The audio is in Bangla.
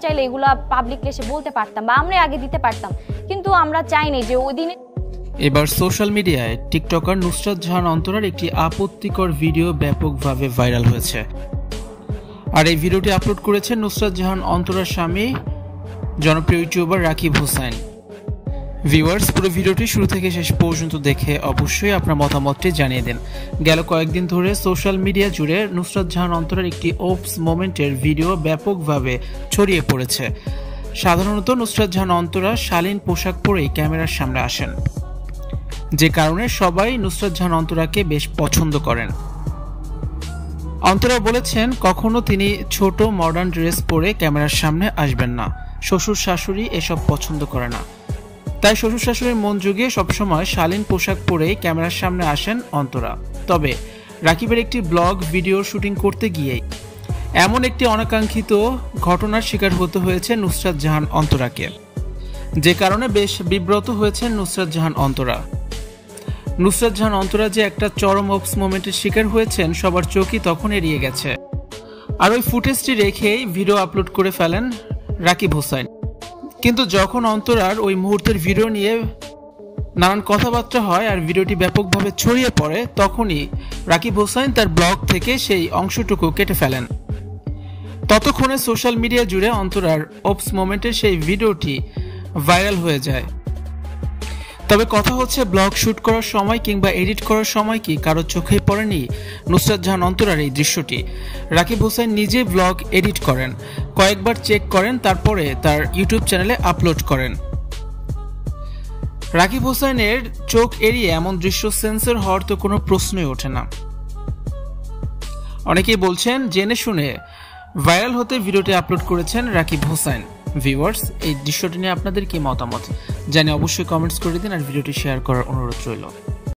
চাইলে এগুলা পাবলিকলি এসে বলতে পারতাম বা আমরা আগে দিতে পারতাম, কিন্তু আমরা চাইনি যে ওই দিনে। এবার সোশ্যাল মিডিয়ায় টিকটকার নুসরাত জাহান অন্তরার একটি আপত্তিকর ভিডিও ব্যাপকভাবে ভাইরাল হয়েছে। আর এই ভিডিওটি আপলোড করেছেন নুসরাত জাহান অন্তরার স্বামী জনপ্রিয় ইউটিউবার রাকিব হোসাইন। ভিউয়ার্স, পুরো ভিডিওটি শুরু থেকে শেষ পর্যন্ত দেখে অবশ্যই আপনার মতামতটি জানিয়ে দিন। গেল কয়েকদিন ধরে সোশ্যাল মিডিয়া জুড়ে নুসরাত জাহান অন্তরার একটি ওপস মোমেন্টের ভিডিও ব্যাপকভাবে ছড়িয়ে পড়েছে। সাধারণত নুসরাত জাহান অন্তরা শালীন পোশাক পরেই ক্যামেরার সামনে আসেন, যে কারণে সবাই নুসরাত জাহান অন্তরাকে বেশ পছন্দ করেন। অন্তরা বলেছেন কখনো তিনি ছোট মডার্ন ড্রেস পরে ক্যামেরার সামনে আসবেন না, শ্বশুর শাশুড়ি এসব পছন্দ করে না। তাই শ্বশুর শাশুড়ির মন জুগিয়ে সবসময় শালীন পোশাক পরেই ক্যামেরার সামনে আসেন অন্তরা। তবে রাকিবের একটি ব্লগ ভিডিও শুটিং করতে গিয়ে এমন একটি অনাকাঙ্ক্ষিত ঘটনার শিকার হতে হয়েছে নুসরাত জাহান অন্তরাকে, যে কারণে বেশ বিব্রত হয়েছেন নুসরাত জাহান অন্তরা। নুসরাত জাহান অন্তরা যে একটা চরম ওপস মোমেন্টের শিকার হয়েছেন সবার চোখই তখন এড়িয়ে গেছে। আর ওই ফুটেজটি রেখেই ভিডিও আপলোড করে ফেলেন রাকিব হোসাইন। কিন্তু যখন অন্তরার ওই মুহূর্তের ভিডিও নিয়ে নানান কথাবার্তা হয় আর ভিডিওটি ব্যাপকভাবে ছড়িয়ে পড়ে, তখনই রাকিব হোসাইন তার ব্লগ থেকে সেই অংশটুকু কেটে ফেলেন। ততক্ষণে সোশ্যাল মিডিয়া জুড়ে অন্তরার ওপস মোমেন্টের সেই ভিডিওটি ভাইরাল হয়ে যায়। তবে কথা হচ্ছে, ব্লগ শুট করার সময় কিংবা এডিট করার সময় কি কারো চোখে পড়েনি নুসরাত জাহান অন্তরার এই দৃশ্যটি? রাকিব হোসেন নিজে ব্লগ এডিট করেন, কয়েকবার চেক করেন, তারপরে তার ইউটিউব চ্যানেলে আপলোড করেন। রাকিব হোসেনের চোখ এড়িয়ে এমন দৃশ্য সেন্সর হওয়ার তো কোনো প্রশ্নই ওঠে না। অনেকেই বলছেন জেনে শুনে ভাইরাল হতে ভিডিওটি আপলোড করেছেন রাকিব হোসেন। ভিউয়ার্স, এই দৃশ্যটি নিয়ে আপনাদের কি মতামত জানিয়ে অবশ্যই কমেন্টস করে দিন আর ভিডিওটি শেয়ার করার অনুরোধ রইল।